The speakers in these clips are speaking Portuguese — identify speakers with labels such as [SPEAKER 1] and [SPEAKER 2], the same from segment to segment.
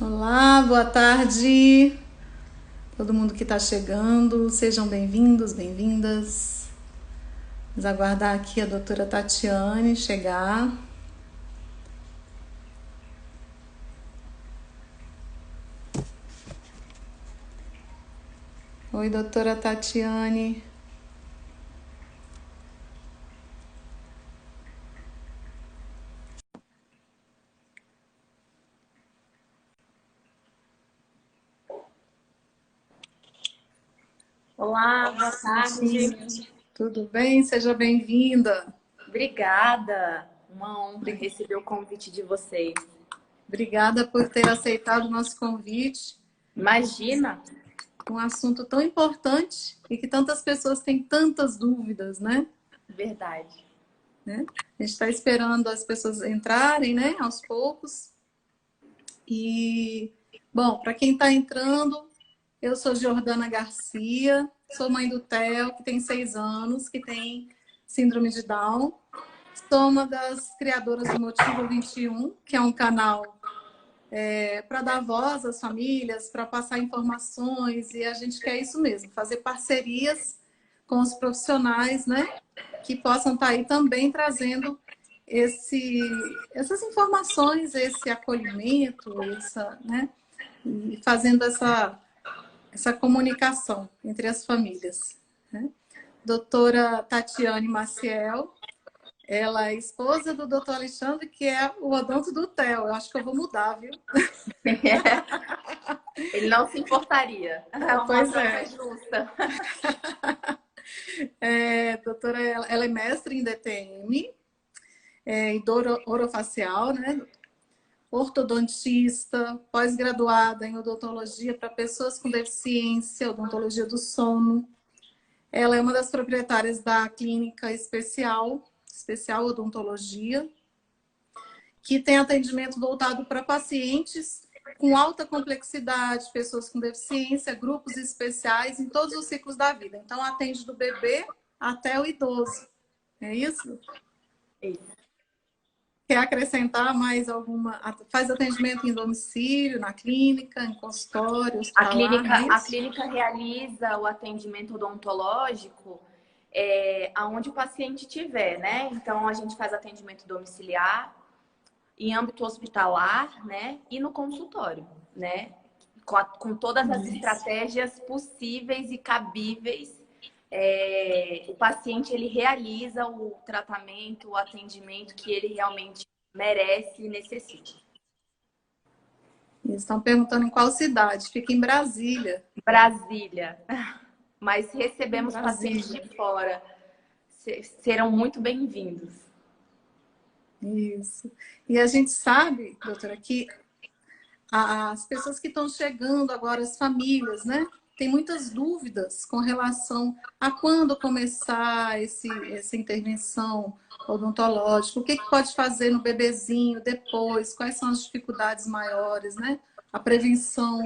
[SPEAKER 1] Olá, boa tarde. Todo mundo que está chegando, sejam bem-vindos, bem-vindas. Vamos aguardar aqui a doutora Tatiane chegar. Oi, doutora Tatiane.
[SPEAKER 2] Olá, boa tarde.
[SPEAKER 1] Tudo bem? Seja bem-vinda.
[SPEAKER 2] Obrigada. Uma honra
[SPEAKER 1] Obri-
[SPEAKER 2] receber o convite de vocês.
[SPEAKER 1] Obrigada por ter aceitado o nosso convite.
[SPEAKER 2] Imagina,
[SPEAKER 1] Um assunto tão importante e que tantas pessoas têm tantas dúvidas, né?
[SPEAKER 2] verdade.
[SPEAKER 1] A gente está esperando as pessoas entrarem, né, aos poucos. E, bom, para quem está entrando, eu sou Jordana Garcia, sou mãe do Theo, que tem 6 anos, que tem síndrome de Down. Sou uma das criadoras do Motivo 21, que é um canal para dar voz às famílias, para passar informações, e a gente quer isso mesmo, fazer parcerias com os profissionais, né, que possam estar aí também trazendo essas informações, esse acolhimento, né, e fazendo essa comunicação entre as famílias. Né? Doutora Tatiane Maciel, ela é esposa do doutor Alexandre, que é o odonto do Theo. Eu acho que eu vou mudar, viu?
[SPEAKER 2] Ele não se importaria. É uma
[SPEAKER 1] Pois
[SPEAKER 2] troca
[SPEAKER 1] é.
[SPEAKER 2] justa.
[SPEAKER 1] Doutora, ela é mestre em DTM, em dor orofacial, né? Ortodontista, pós-graduada em odontologia para pessoas com deficiência, odontologia do sono. Ela é uma das proprietárias da clínica Especial Odontologia, que tem atendimento voltado para pacientes com alta complexidade, pessoas com deficiência, grupos especiais em todos os ciclos da vida. Então, atende do bebê até o idoso. É isso?
[SPEAKER 2] Isso.
[SPEAKER 1] Quer acrescentar mais alguma? Faz atendimento em domicílio, na clínica, em consultório,
[SPEAKER 2] A
[SPEAKER 1] hospitalar, não
[SPEAKER 2] clínica,
[SPEAKER 1] é
[SPEAKER 2] a
[SPEAKER 1] isso?
[SPEAKER 2] clínica realiza o atendimento odontológico aonde o paciente estiver, né? Então, a gente faz atendimento domiciliar, em âmbito hospitalar, né? E no consultório, né? Com todas as estratégias possíveis e cabíveis, o paciente ele realiza o tratamento, o atendimento que ele realmente merece e necessita.
[SPEAKER 1] Eles estão perguntando em qual cidade. Fica em Brasília.
[SPEAKER 2] Brasília, mas recebemos pacientes
[SPEAKER 1] Brasília.
[SPEAKER 2] de fora, serão muito bem-vindos.
[SPEAKER 1] Isso. E a gente sabe, doutora, que as pessoas que estão chegando agora, as famílias, né? Tem muitas dúvidas com relação a quando começar essa intervenção odontológica, o que pode fazer no bebezinho depois, quais são as dificuldades maiores, né? A prevenção.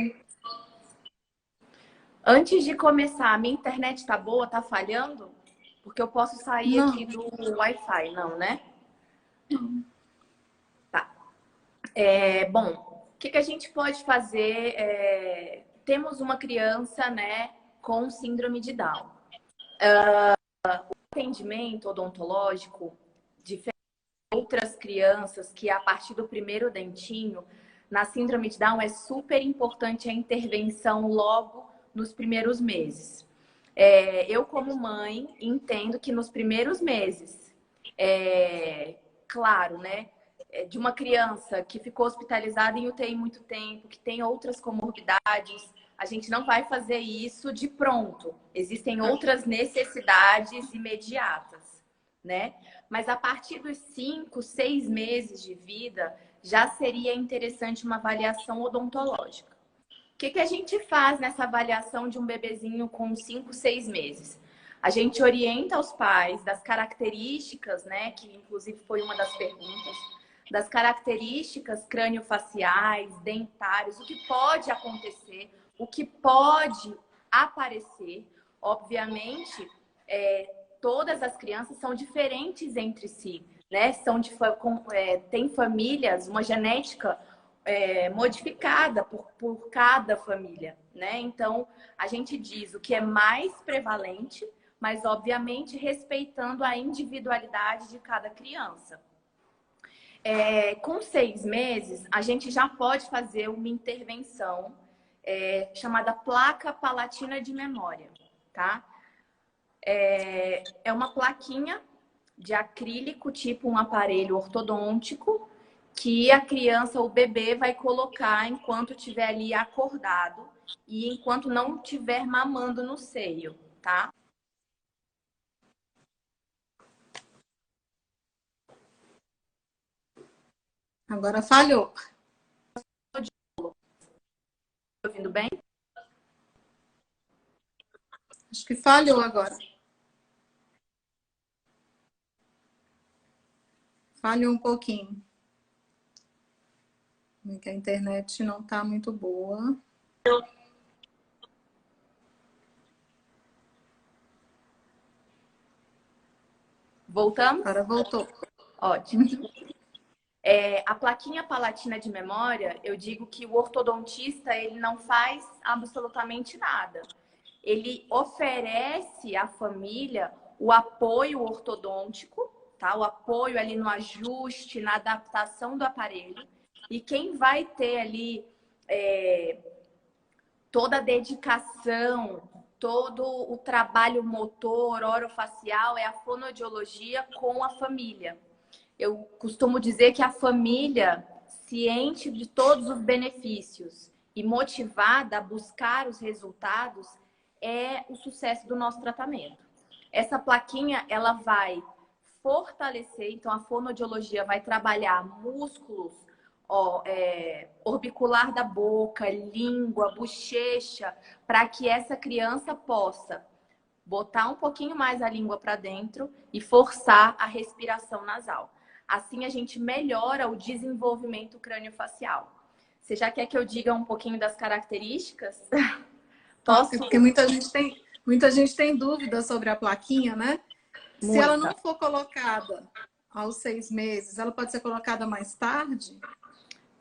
[SPEAKER 2] Antes de começar, a minha internet tá boa, tá falhando? Porque eu posso sair aqui
[SPEAKER 1] Não,
[SPEAKER 2] do Wi-Fi, não, né?
[SPEAKER 1] não.
[SPEAKER 2] Tá. Bom, o que a gente pode fazer? Temos uma criança, né, com síndrome de Down. O atendimento odontológico, diferente de outras crianças que a partir do primeiro dentinho, na síndrome de Down é super importante a intervenção logo nos primeiros meses. Eu, como mãe, entendo que nos primeiros meses, claro, né? De uma criança que ficou hospitalizada em UTI muito tempo, que tem outras comorbidades, a gente não vai fazer isso de pronto. Existem outras necessidades imediatas, né? Mas a partir dos 5, 6 meses de vida, já seria interessante uma avaliação odontológica. O que a gente faz nessa avaliação de um bebezinho com 5, 6 meses? A gente orienta os pais das características, né, que inclusive foi uma das perguntas, das características craniofaciais, dentários, o que pode acontecer, o que pode aparecer. Obviamente, todas as crianças são diferentes entre si, né? Tem famílias, uma genética modificada por cada família, né? Então, a gente diz o que é mais prevalente, mas, obviamente, respeitando a individualidade de cada criança. Com 6 meses, a gente já pode fazer uma intervenção chamada placa palatina de memória, tá? É uma plaquinha de acrílico, tipo um aparelho ortodôntico, que a criança, o bebê, vai colocar enquanto estiver ali acordado e enquanto não estiver mamando no seio, tá?
[SPEAKER 1] Agora falhou.
[SPEAKER 2] Tá ouvindo bem?
[SPEAKER 1] Acho que falhou agora. Falhou um pouquinho. Porque a internet não está muito boa.
[SPEAKER 2] Voltamos?
[SPEAKER 1] Agora voltou.
[SPEAKER 2] Ótimo. A plaquinha palatina de memória, eu digo que o ortodontista ele não faz absolutamente nada. Ele oferece à família o apoio ortodôntico, tá? O apoio ali no ajuste, na adaptação do aparelho. E quem vai ter ali toda a dedicação, todo o trabalho motor, orofacial, é a fonoaudiologia com a família. Eu costumo dizer que a família, ciente de todos os benefícios e motivada a buscar os resultados, é o sucesso do nosso tratamento. Essa plaquinha, ela vai fortalecer, então a fonoaudiologia vai trabalhar músculos orbicular da boca, língua, bochecha, para que essa criança possa botar um pouquinho mais a língua para dentro e forçar a respiração nasal. Assim a gente melhora o desenvolvimento crâniofacial. Você já quer que eu diga um pouquinho das características?
[SPEAKER 1] Posso? Porque muita gente tem dúvida sobre a plaquinha, né? Se ela não for colocada aos 6 meses, ela pode ser colocada mais tarde?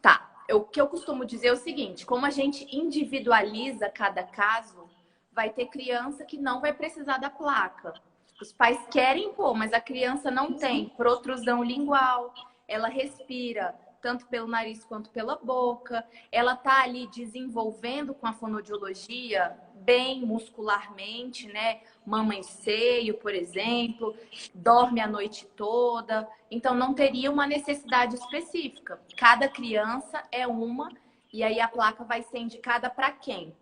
[SPEAKER 2] Tá. O que eu costumo dizer é o seguinte, como a gente individualiza cada caso, vai ter criança que não vai precisar da placa. Os pais querem pôr, mas a criança não tem protrusão lingual, ela respira tanto pelo nariz quanto pela boca, ela tá ali desenvolvendo com a fonoaudiologia bem muscularmente, né? Mama em seio, por exemplo, dorme a noite toda, então não teria uma necessidade específica. Cada criança é uma, e aí a placa vai ser indicada para quem?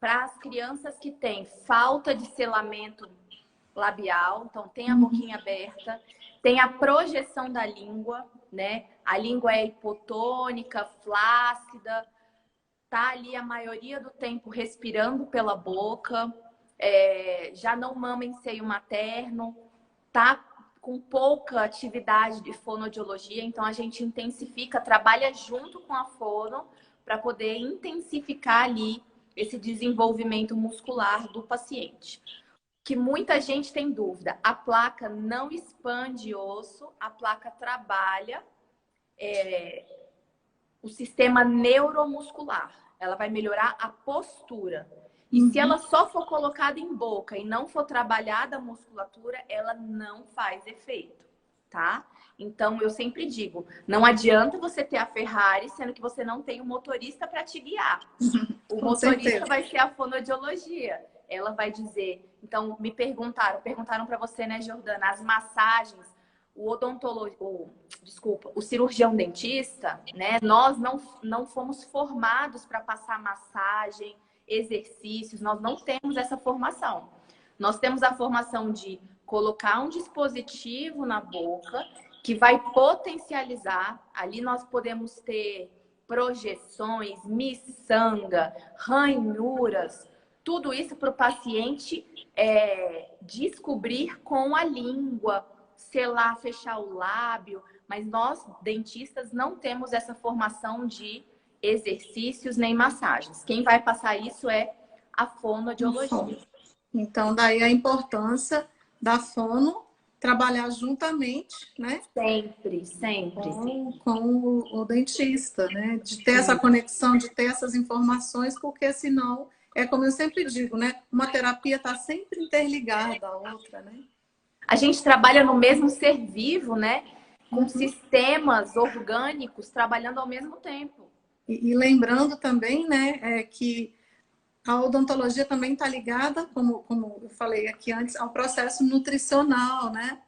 [SPEAKER 2] Para as crianças que têm falta de selamento labial, então tem a boquinha aberta, tem a projeção da língua, né? A língua é hipotônica, flácida, tá ali a maioria do tempo respirando pela boca, já não mama em seio materno, tá com pouca atividade de fonoaudiologia, então a gente intensifica, trabalha junto com a fono para poder intensificar ali esse desenvolvimento muscular do paciente. Que muita gente tem dúvida. A placa não expande osso, a placa trabalha o sistema neuromuscular. Ela vai melhorar a postura. E se ela só for colocada em boca e não for trabalhada a musculatura, ela não faz efeito, tá? Então, eu sempre digo, não adianta você ter a Ferrari, sendo que você não tem o motorista para te guiar. O motorista vai ser a fonoaudiologia. Ela vai dizer... Então, perguntaram para você, né, Jordana, as massagens, o cirurgião dentista, né, nós não fomos formados para passar massagem, exercícios, nós não temos essa formação. Nós temos a formação de colocar um dispositivo na boca que vai potencializar. Ali nós podemos ter projeções, miçanga, ranhuras, tudo isso para o paciente descobrir com a língua, selar, fechar o lábio, mas nós, dentistas, não temos essa formação de exercícios nem massagens. Quem vai passar isso é a fonoaudiologia.
[SPEAKER 1] Então, daí a importância da fono trabalhar juntamente, né?
[SPEAKER 2] Sempre, sempre.
[SPEAKER 1] Com o dentista, né? De ter essa
[SPEAKER 2] Sim.
[SPEAKER 1] conexão, de ter essas informações, porque senão, é como eu sempre digo, né? Uma terapia está sempre interligada à outra, né?
[SPEAKER 2] A gente trabalha no mesmo ser vivo, né? Com
[SPEAKER 1] Uhum.
[SPEAKER 2] sistemas orgânicos trabalhando ao mesmo tempo.
[SPEAKER 1] E lembrando também, né, que a odontologia também está ligada, como eu falei aqui antes, ao processo nutricional, né?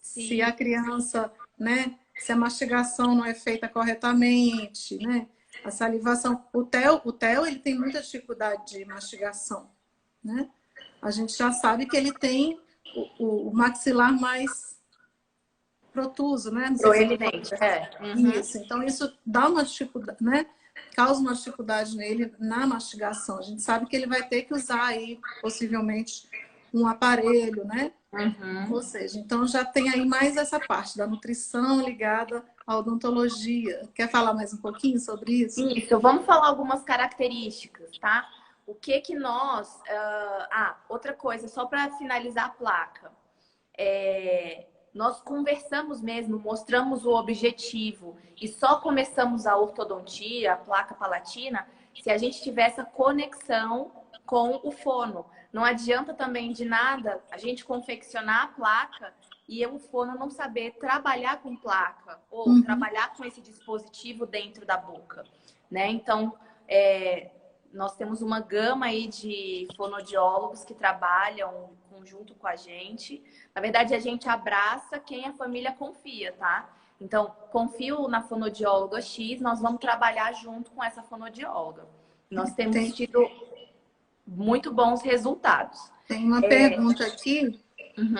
[SPEAKER 1] Se a
[SPEAKER 2] Sim.
[SPEAKER 1] criança, né, se a mastigação não é feita corretamente, né? A salivação, o Theo ele tem muita dificuldade de mastigação, né? A gente já sabe que ele tem o maxilar mais protuso, né? Não sei se eu tô
[SPEAKER 2] Proeminente.
[SPEAKER 1] falando
[SPEAKER 2] É. Uhum.
[SPEAKER 1] isso. Então, isso dá uma dificuldade, né? Causa uma dificuldade nele na mastigação. A gente sabe que ele vai ter que usar aí, possivelmente, um aparelho, né?
[SPEAKER 2] Uhum.
[SPEAKER 1] Ou seja, então já tem aí mais essa parte da nutrição ligada à odontologia. Quer falar mais um pouquinho sobre isso?
[SPEAKER 2] Isso, vamos falar algumas características, tá? O que que nós. Outra coisa, só para finalizar a placa. Nós conversamos mesmo, mostramos o objetivo e só começamos a ortodontia, a placa palatina, se a gente tiver essa conexão com o fono. Não adianta também de nada a gente confeccionar a placa e o fono não saber trabalhar com placa ou trabalhar com esse dispositivo dentro da boca, né? Então, nós temos uma gama aí de fonoaudiólogos que trabalham junto com a gente. Na verdade, a gente abraça quem a família confia, tá? Então, confio na fonoaudióloga X, nós vamos trabalhar junto com essa fonoaudióloga. Nós temos
[SPEAKER 1] Tem,
[SPEAKER 2] tido muito bons resultados.
[SPEAKER 1] tem uma pergunta aqui.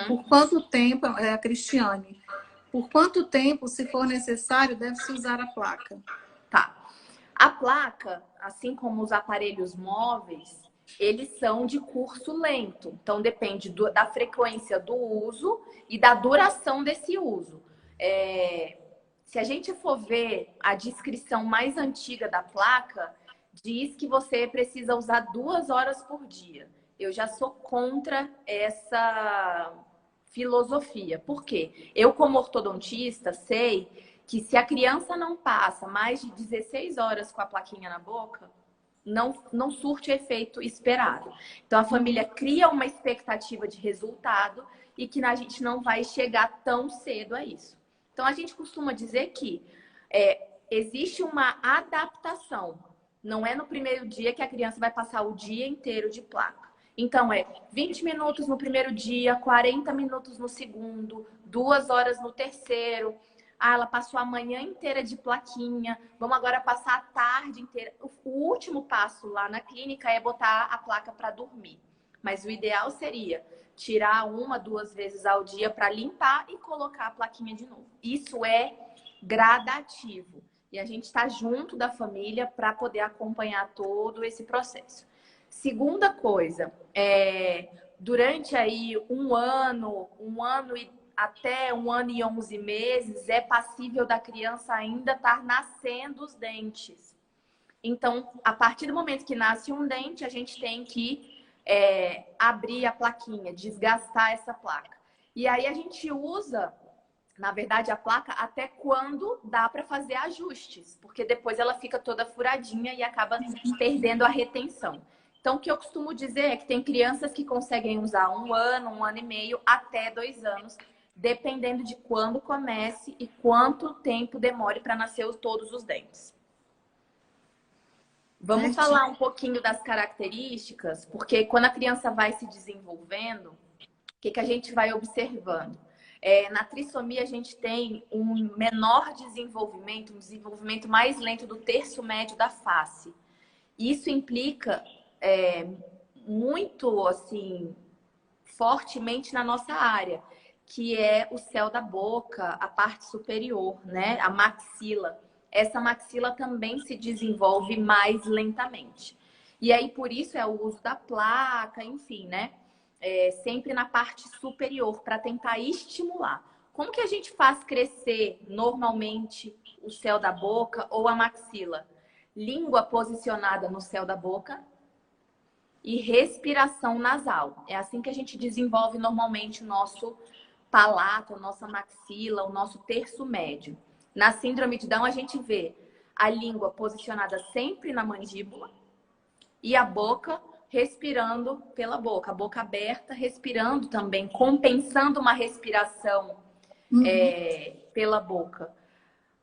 [SPEAKER 1] Por quanto tempo, a Cristiane, por quanto tempo, se for necessário, deve-se usar a placa?
[SPEAKER 2] Tá. A placa, assim como os aparelhos móveis, eles são de curso lento. Então, depende da frequência do uso e da duração desse uso. Se a gente for ver a descrição mais antiga da placa, diz que você precisa usar 2 horas por dia. Eu já sou contra essa filosofia. Por quê? Eu, como ortodontista, sei que se a criança não passa mais de 16 horas com a plaquinha na boca, não surte o efeito esperado. Então, a família cria uma expectativa de resultado e que a gente não vai chegar tão cedo a isso. Então, a gente costuma dizer que existe uma adaptação. Não é no primeiro dia que a criança vai passar o dia inteiro de placa. Então, 20 minutos no primeiro dia, 40 minutos no segundo, 2 horas no terceiro. Ela passou a manhã inteira de plaquinha, vamos agora passar a tarde inteira. O último passo lá na clínica é botar a placa para dormir. Mas o ideal seria tirar 1, 2 vezes ao dia para limpar e colocar a plaquinha de novo. Isso é gradativo. E a gente está junto da família para poder acompanhar todo esse processo. Segunda coisa, durante aí um ano e até 1 ano e 11 meses, é passível da criança ainda estar nascendo os dentes. Então, a partir do momento que nasce um dente, a gente tem que abrir a plaquinha, desgastar essa placa. E aí a gente usa, na verdade, a placa até quando dá para fazer ajustes, porque depois ela fica toda furadinha e acaba perdendo a retenção. Então, o que eu costumo dizer é que tem crianças que conseguem usar 1 ano, 1 ano e meio, até 2 anos, dependendo de quando comece e quanto tempo demore para nascer todos os dentes. Vamos falar um pouquinho das características, porque quando a criança vai se desenvolvendo, o que a gente vai observando? Na trissomia, a gente tem um menor desenvolvimento, um desenvolvimento mais lento do terço médio da face. Isso implica muito, assim, fortemente na nossa área, que é o céu da boca, a parte superior, né? A maxila. Essa maxila também se desenvolve mais lentamente. E aí, por isso, é o uso da placa, enfim, né? Sempre na parte superior, para tentar estimular. Como que a gente faz crescer normalmente o céu da boca ou a maxila? Língua posicionada no céu da boca e respiração nasal. É assim que a gente desenvolve normalmente o nosso palato, a nossa maxila, o nosso terço médio. Na síndrome de Down, a gente vê a língua posicionada sempre na mandíbula e a boca respirando pela boca, a boca aberta, respirando também, compensando uma respiração pela boca.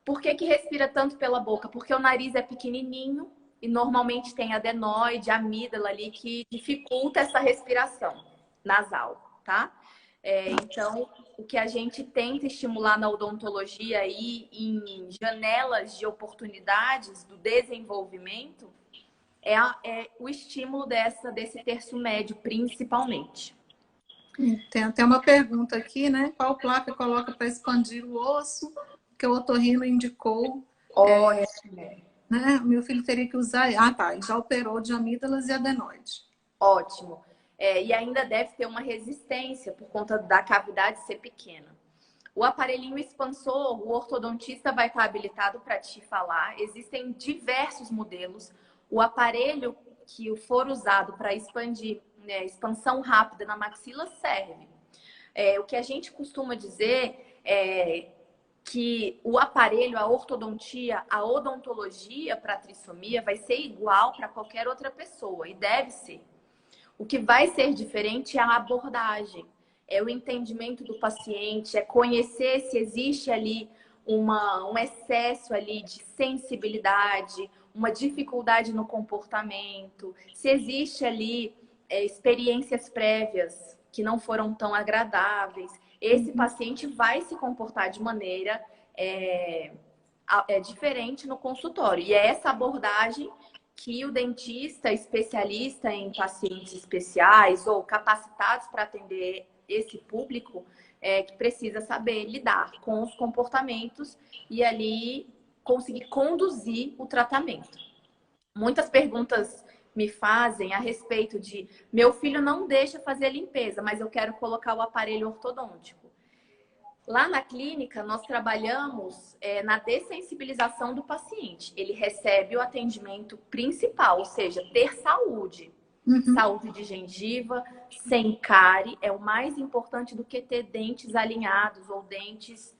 [SPEAKER 2] Por que que respira tanto pela boca? Porque o nariz é pequenininho e normalmente tem adenoide, amígdala ali que dificulta essa respiração nasal, tá? Então, o que a gente tenta estimular na odontologia aí em janelas de oportunidades do desenvolvimento é o estímulo desse terço médio, principalmente.
[SPEAKER 1] Tem até uma pergunta aqui, né? Qual placa coloca para expandir o osso? Que o otorrino indicou. Né? Meu filho teria que usar. Ah, tá. Ele já operou de amígdalas e adenoide.
[SPEAKER 2] Ótimo. E ainda deve ter uma resistência por conta da cavidade ser pequena. O aparelhinho expansor, o ortodontista vai estar habilitado para te falar. Existem diversos modelos. O aparelho que for usado para expandir, né, expansão rápida na maxila serve. O que a gente costuma dizer é que o aparelho, a ortodontia, a odontologia para a trissomia vai ser igual para qualquer outra pessoa e deve ser. O que vai ser diferente é a abordagem, é o entendimento do paciente, é conhecer se existe ali um excesso ali de sensibilidade, uma dificuldade no comportamento, se existe ali experiências prévias que não foram tão agradáveis. Esse paciente vai se comportar de maneira diferente no consultório. E é essa abordagem que o dentista especialista em pacientes especiais ou capacitados para atender esse público que precisa saber lidar com os comportamentos e ali conseguir conduzir o tratamento. Muitas perguntas me fazem a respeito de meu filho não deixa fazer limpeza, mas eu quero colocar o aparelho ortodôntico. Lá na clínica, nós trabalhamos na dessensibilização do paciente. Ele recebe o atendimento principal, ou seja, ter saúde. Saúde de gengiva, sem cárie, é o mais importante do que ter dentes alinhados ou dentes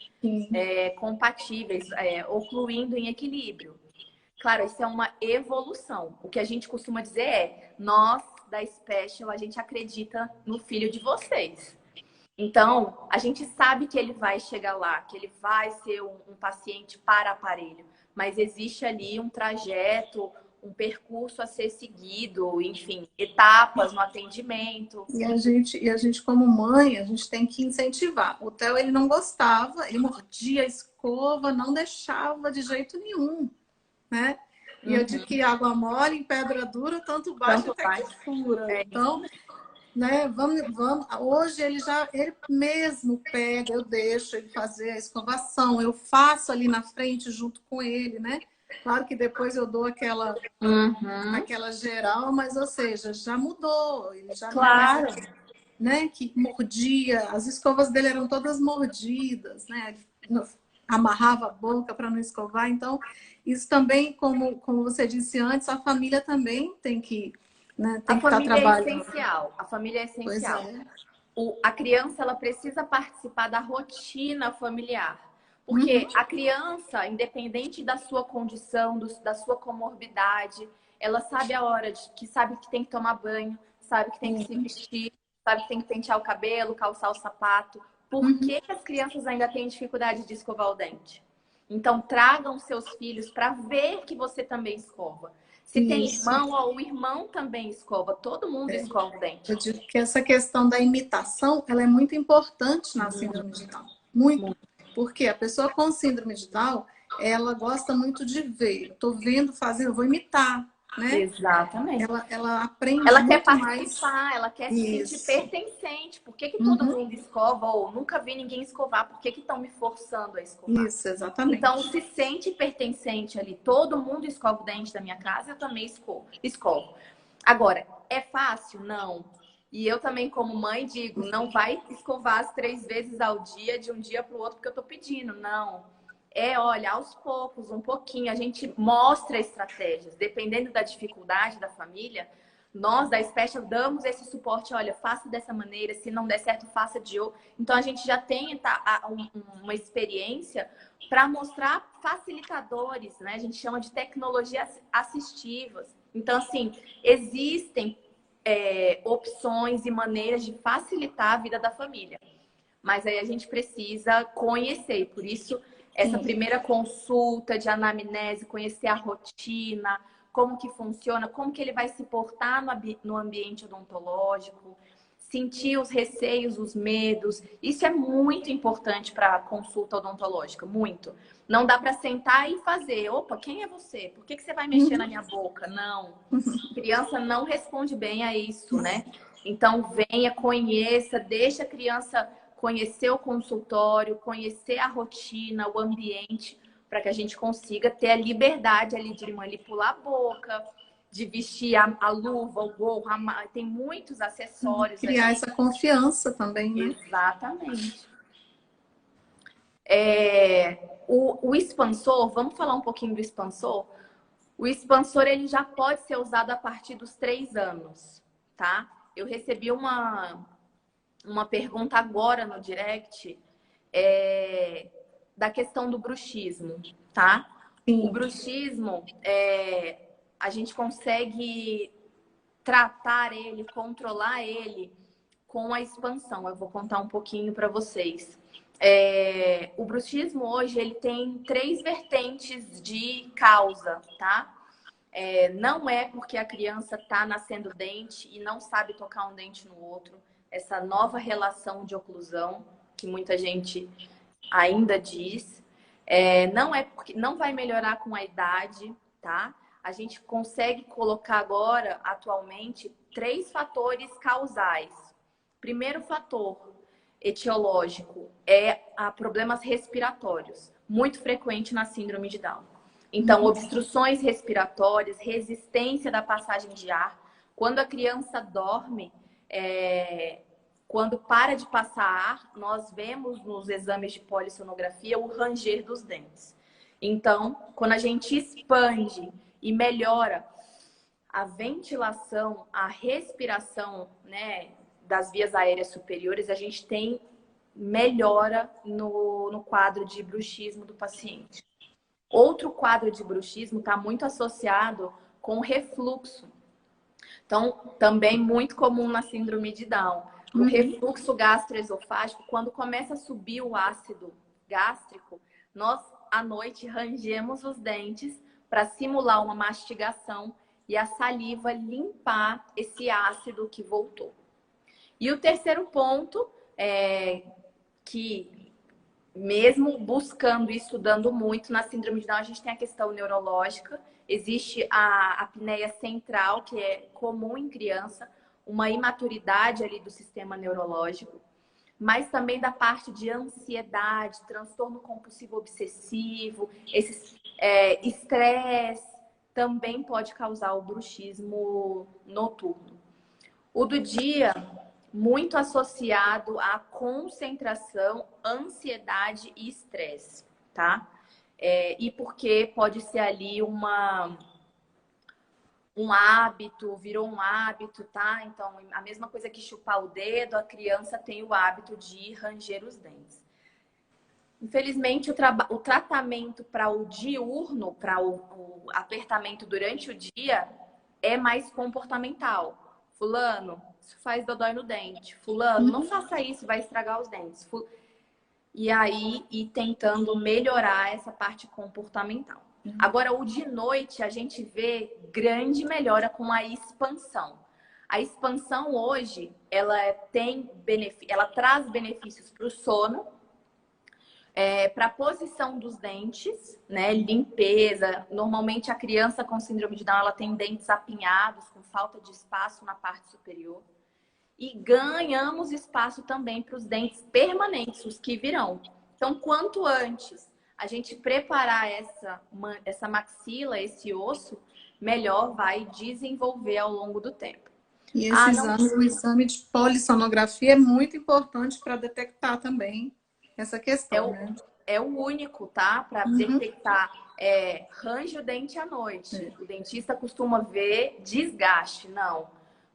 [SPEAKER 2] compatíveis, ocluindo em equilíbrio. Claro, isso é uma evolução. O que a gente costuma dizer é, nós da Special, a gente acredita no filho de vocês. Então, a gente sabe que ele vai chegar lá, que ele vai ser um paciente para aparelho, mas existe ali um trajeto, um percurso a ser seguido, enfim, etapas no atendimento.
[SPEAKER 1] E a gente como mãe, a gente tem que incentivar. O Theo, ele não gostava, ele mordia a escova, não deixava de jeito nenhum, né? E eu digo que água mole em pedra dura, tanto bate até que fura. Então, né, vamos, hoje ele mesmo pega, eu deixo ele fazer a escovação, eu faço ali na frente junto com ele, né? Claro que depois eu dou aquela geral, mas ou seja, já mudou, ele já
[SPEAKER 2] claro.
[SPEAKER 1] não é, né, que mordia, as escovas dele eram todas mordidas, né? Amarrava a boca para não escovar, então isso também, como você disse antes, a família também tem que, né, tem que estar trabalhando.
[SPEAKER 2] A família é essencial.
[SPEAKER 1] Pois é.
[SPEAKER 2] A criança, ela precisa participar da rotina familiar. Porque a criança, independente da sua condição, da sua comorbidade, ela sabe a hora sabe que tem que tomar banho, sabe que tem que se vestir, sabe que tem que pentear o cabelo, calçar o sapato. Por que as crianças ainda têm dificuldade de escovar o dente? Então, tragam seus filhos para ver que você também escova. Se tem irmão, o irmão também escova. Todo mundo escova o dente.
[SPEAKER 1] Eu digo que essa questão da imitação, ela é muito importante na síndrome de Down. Muito. Porque a pessoa com síndrome de Down, ela gosta muito de ver. Eu tô vendo, fazendo, eu vou imitar, né?
[SPEAKER 2] Exatamente.
[SPEAKER 1] Ela aprende
[SPEAKER 2] ela
[SPEAKER 1] muito
[SPEAKER 2] quer participar,
[SPEAKER 1] mais.
[SPEAKER 2] Ela quer se sentir pertencente. Por que todo mundo escova? Ou nunca vi ninguém escovar? Por que estão me forçando a escovar?
[SPEAKER 1] Isso, exatamente.
[SPEAKER 2] Então, se sente pertencente ali. Todo mundo escova o dente da minha casa, eu também escovo. Agora, é fácil? Não. E eu também, como mãe, digo, não vai escovar as 3 vezes ao dia, de um dia para o outro, porque eu tô pedindo. Não. Olha, aos poucos, um pouquinho, a gente mostra estratégias. Dependendo da dificuldade da família, Nós, da Special, damos esse suporte, olha, faça dessa maneira, se não der certo, faça de outro. Então, a gente já tem uma experiência para mostrar facilitadores, né? A gente chama de tecnologias assistivas. Então, assim, existem opções e maneiras de facilitar a vida da família. Mas aí a gente precisa conhecer. Por isso, essa primeira consulta de anamnese, conhecer a rotina, como que funciona, como que ele vai se portar no ambiente odontológico, sentir os receios, os medos. Isso é muito importante para a consulta odontológica, muito. Não dá para sentar e fazer. Opa, quem é você? Por que você vai mexer na minha boca? Não. A criança não responde bem a isso, né? Então, venha, conheça, deixa a criança conhecer o consultório, conhecer a rotina, o ambiente, para que a gente consiga ter a liberdade ali de manipular a boca, de vestir a luva, o gorro, tem muitos acessórios.
[SPEAKER 1] Criar essa confiança também, né?
[SPEAKER 2] Exatamente. O expansor, vamos falar um pouquinho do expansor? O expansor, ele já pode ser usado a partir dos 3 anos, tá? Eu recebi uma pergunta agora no direct da questão do bruxismo, tá? Sim. O bruxismo, a gente consegue tratar ele, controlar ele com a expansão. Eu vou contar um pouquinho para vocês. O bruxismo hoje, ele tem 3 vertentes de causa, tá? Não é porque a criança tá nascendo dente e não sabe tocar um dente no outro. Essa nova relação de oclusão, que muita gente ainda diz, não é porque não vai melhorar com a idade, tá? A gente consegue colocar agora, atualmente, 3 fatores causais. Primeiro fator etiológico problemas respiratórios, muito frequente na síndrome de Down. Então, obstruções respiratórias, resistência da passagem de ar. Quando a criança dorme, quando para de passar ar, nós vemos nos exames de polissonografia o ranger dos dentes. Então, quando a gente expande e melhora a ventilação, a respiração, né, das vias aéreas superiores, a gente tem melhora no quadro de bruxismo do paciente. Outro quadro de bruxismo está muito associado com refluxo. Então, também muito comum na síndrome de Down. O refluxo gastroesofágico, quando começa a subir o ácido gástrico, nós, à noite, rangemos os dentes para simular uma mastigação e a saliva limpar esse ácido que voltou. E o terceiro ponto que mesmo buscando e estudando muito na síndrome de Down, a gente tem a questão neurológica. Existe a apneia central, que é comum em criança, uma imaturidade ali do sistema neurológico, mas também da parte de ansiedade, transtorno compulsivo obsessivo, esse estresse também pode causar o bruxismo noturno. O do dia, muito associado à concentração, ansiedade e estresse, tá? E porque pode ser ali um hábito, virou um hábito, tá? Então, a mesma coisa que chupar o dedo, a criança tem o hábito de ranger os dentes. Infelizmente, o tratamento para o diurno, para o apertamento durante o dia, é mais comportamental. Fulano, isso faz dodói no dente. Fulano, não faça isso, vai estragar os dentes. E aí, tentando melhorar essa parte comportamental. Agora, o de noite, a gente vê grande melhora com a expansão. A expansão hoje, ela traz benefícios para o sono, para a posição dos dentes, né? Limpeza. Normalmente, a criança com síndrome de Down, ela tem dentes apinhados, com falta de espaço na parte superior. E ganhamos espaço também para os dentes permanentes, os que virão. Então, quanto antes a gente preparar essa maxila, esse osso, melhor vai desenvolver ao longo do tempo.
[SPEAKER 1] E esse o exame de polissonografia é muito importante para detectar também essa questão, né?
[SPEAKER 2] É o único, tá? Para detectar range o dente à noite. O dentista costuma ver desgaste. Não.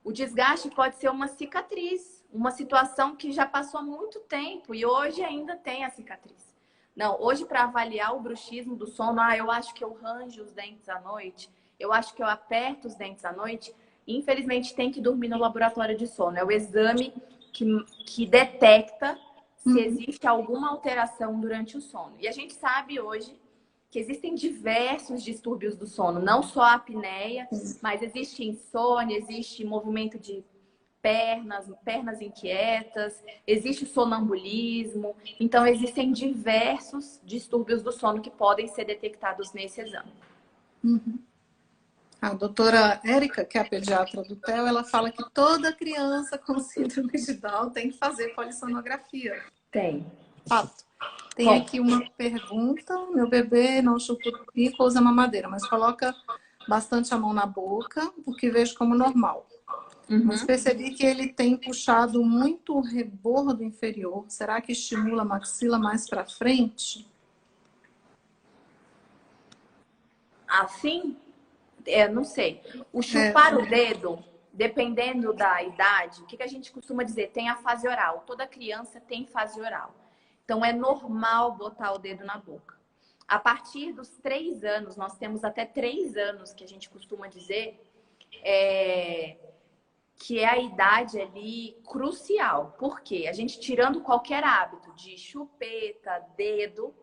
[SPEAKER 2] O desgaste pode ser uma cicatriz, uma situação que já passou há muito tempo e hoje ainda tem a cicatriz. Não, hoje para avaliar o bruxismo do sono, eu acho que eu ranjo os dentes à noite, eu acho que eu aperto os dentes à noite. Infelizmente tem que dormir no laboratório de sono. É o exame que detecta se existe alguma alteração durante o sono. E a gente sabe hoje que existem diversos distúrbios do sono, não só a apneia, mas existe insônia, existe movimento de pernas inquietas, existe o sonambulismo. Então, existem diversos distúrbios do sono que podem ser detectados nesse exame.
[SPEAKER 1] A doutora Érica, que é a pediatra do TEL, ela fala que toda criança com síndrome de Down tem que fazer polissonografia.
[SPEAKER 2] Tem.
[SPEAKER 1] Fato. Tem aqui uma pergunta. Meu bebê não chupa o bico ou usa mamadeira, mas coloca bastante a mão na boca, o que vejo como normal. Mas percebi que ele tem puxado muito o rebordo inferior. Será que estimula a maxila mais para frente?
[SPEAKER 2] Assim? Não sei. O chupar o dedo, dependendo da idade, o que a gente costuma dizer? Tem a fase oral. Toda criança tem fase oral. Então, é normal botar o dedo na boca. A partir dos 3 anos, nós temos até 3 anos que a gente costuma dizer que é a idade ali crucial. Por quê? A gente tirando qualquer hábito de chupeta, dedo,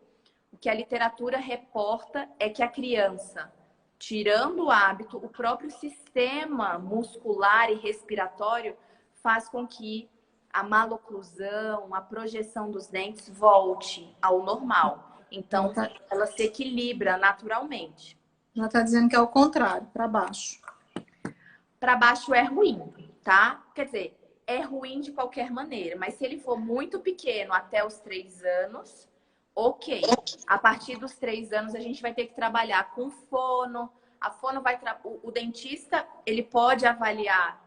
[SPEAKER 2] o que a literatura reporta é que a criança, tirando o hábito, o próprio sistema muscular e respiratório faz com que a maloclusão, a projeção dos dentes volte ao normal. Então, ela se equilibra naturalmente.
[SPEAKER 1] Já está dizendo que é o contrário, para baixo.
[SPEAKER 2] Para baixo é ruim, tá? Quer dizer, é ruim de qualquer maneira, mas se ele for muito pequeno até os 3 anos, ok. A partir dos 3 anos, a gente vai ter que trabalhar com fono. A fono vai... O dentista, ele pode avaliar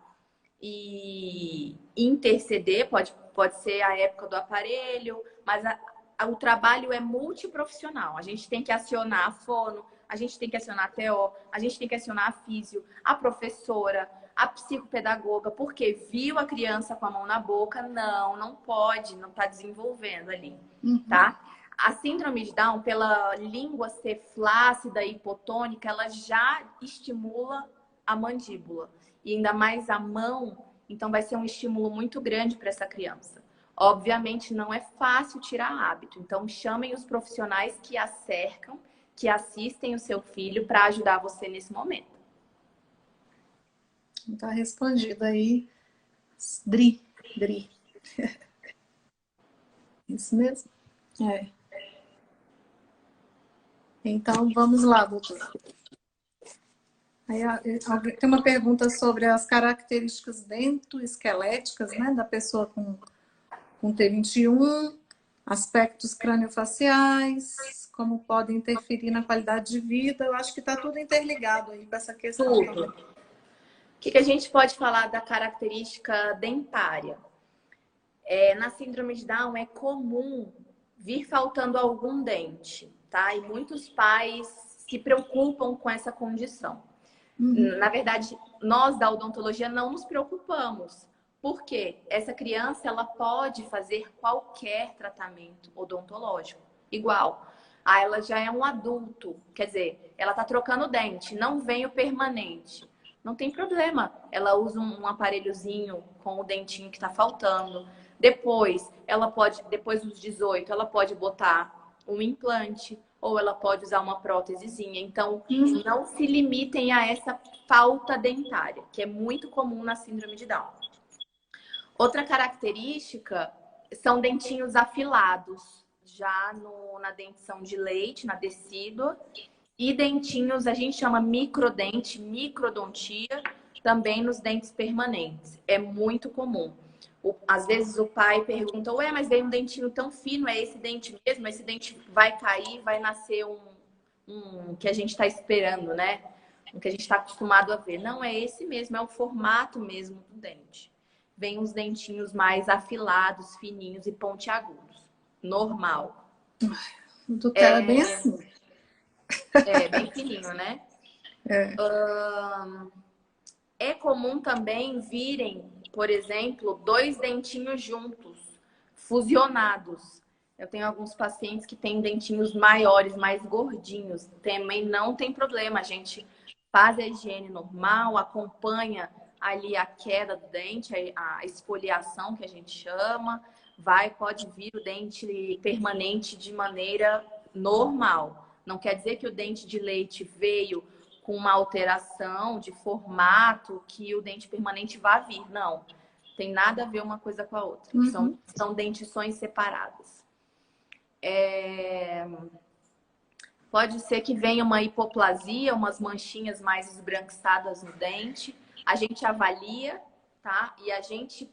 [SPEAKER 2] e interceder, pode ser a época do aparelho, mas o trabalho é multiprofissional. A gente tem que acionar a fono, a gente tem que acionar a TO, a gente tem que acionar a físio, a professora, a psicopedagoga, porque viu a criança com a mão na boca, não pode, não está desenvolvendo ali, tá? A síndrome de Down, pela língua ser flácida e hipotônica, ela já estimula a mandíbula. E ainda mais a mão, então vai ser um estímulo muito grande para essa criança. Obviamente não é fácil tirar hábito, então chamem os profissionais que a cercam, que assistem o seu filho para ajudar você nesse momento.
[SPEAKER 1] Está respondido aí. Dri. Isso mesmo? É. Então, vamos lá, doutora. Aí, tem uma pergunta sobre as características dentoesqueléticas, né, da pessoa com T21, aspectos craniofaciais, como podem interferir na qualidade de vida. Eu acho que está tudo interligado aí com essa questão.
[SPEAKER 2] Tudo. O que a gente pode falar da característica dentária? Na síndrome de Down é comum vir faltando algum dente, tá? E muitos pais se preocupam com essa condição. Na verdade, nós da odontologia não nos preocupamos, porque essa criança ela pode fazer qualquer tratamento odontológico, igual. Ela já é um adulto, quer dizer, ela está trocando dente, não vem o permanente. Não tem problema, ela usa um aparelhozinho com o dentinho que está faltando. Depois dos 18, ela pode botar um implante ou ela pode usar uma prótesezinha. Então, não se limitem a essa falta dentária, que é muito comum na síndrome de Down. Outra característica são dentinhos afilados, já na dentição de leite, na decídua, e dentinhos, a gente chama microdente, microdontia, também nos dentes permanentes. É muito comum. Às vezes o pai pergunta, ué, mas veio um dentinho tão fino, é esse dente mesmo? Esse dente vai cair, vai nascer um que a gente está esperando, né? O que a gente está acostumado a ver. Não, é esse mesmo, é o formato mesmo do dente. Vem uns dentinhos mais afilados, fininhos e pontiagudos. Normal.
[SPEAKER 1] Do cara é bem assim.
[SPEAKER 2] Bem fininho, né? É comum também virem, por exemplo, dois dentinhos juntos, fusionados. Eu tenho alguns pacientes que têm dentinhos maiores, mais gordinhos. Também não tem problema. A gente faz a higiene normal, acompanha ali a queda do dente, a esfoliação que a gente chama. Pode vir o dente permanente de maneira normal. Não quer dizer que o dente de leite veio com uma alteração de formato que o dente permanente vai vir. Não. Tem nada a ver uma coisa com a outra. São dentições separadas. Pode ser que venha uma hipoplasia, umas manchinhas mais esbranquiçadas no dente. A gente avalia, tá? E a gente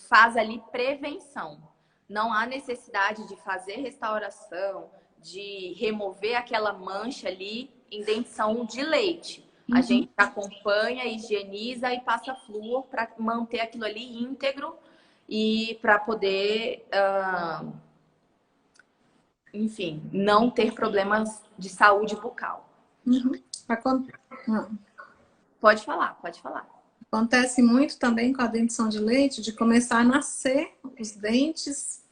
[SPEAKER 2] faz ali prevenção. Não há necessidade de fazer restauração, de remover aquela mancha ali em dentição de leite. A gente acompanha, higieniza e passa flúor para manter aquilo ali íntegro e para poder, enfim, não ter problemas de saúde bucal. Pode falar, pode falar.
[SPEAKER 1] Acontece muito também com a dentição de leite de começar a nascer os dentes,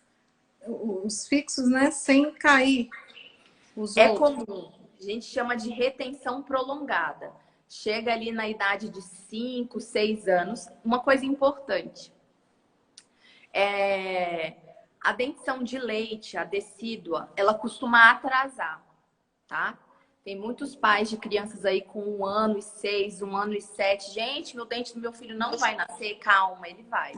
[SPEAKER 1] os fixos, né, sem cair.
[SPEAKER 2] É comum. A gente chama de retenção prolongada. Chega ali na idade de 5, 6 anos. Uma coisa importante. A dentição de leite, a decídua, ela costuma atrasar, tá? Tem muitos pais de crianças aí com 1 ano e 6, 1 ano e 7. Gente, meu dente do meu filho não vai nascer. Calma, ele vai.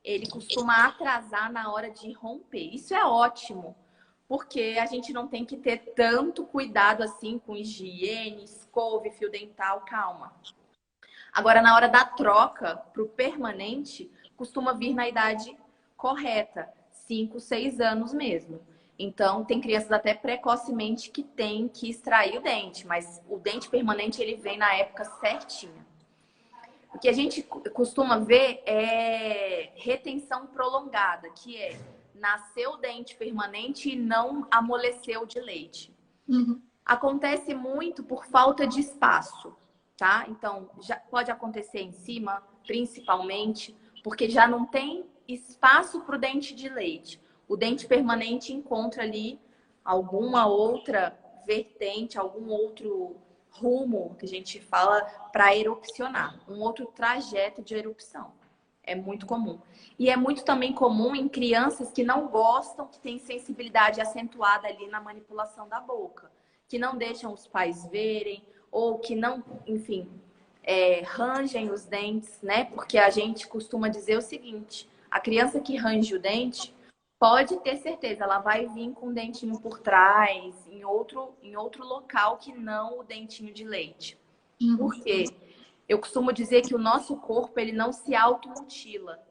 [SPEAKER 2] Ele costuma atrasar na hora de romper. Isso é ótimo, porque a gente não tem que ter tanto cuidado assim com higiene, escova, fio dental, calma. Agora, na hora da troca para o permanente, costuma vir na idade correta, 5, 6 anos mesmo. Então, tem crianças até precocemente que tem que extrair o dente, mas o dente permanente ele vem na época certinha. O que a gente costuma ver é retenção prolongada, que é nasceu o dente permanente e não amoleceu de leite. Acontece muito por falta de espaço, tá? Então, já pode acontecer em cima, principalmente, porque já não tem espaço para o dente de leite. O dente permanente encontra ali alguma outra vertente, algum outro rumo, que a gente fala, para erupcionar. Um outro trajeto de erupção. É muito comum. E é muito também comum em crianças que não gostam, que têm sensibilidade acentuada ali na manipulação da boca. Que não deixam os pais verem, ou que não, enfim, rangem os dentes, né? Porque a gente costuma dizer o seguinte, a criança que range o dente, pode ter certeza, ela vai vir com o dentinho por trás, em outro local que não o dentinho de leite. Por quê? Eu costumo dizer que o nosso corpo, ele não se automutila.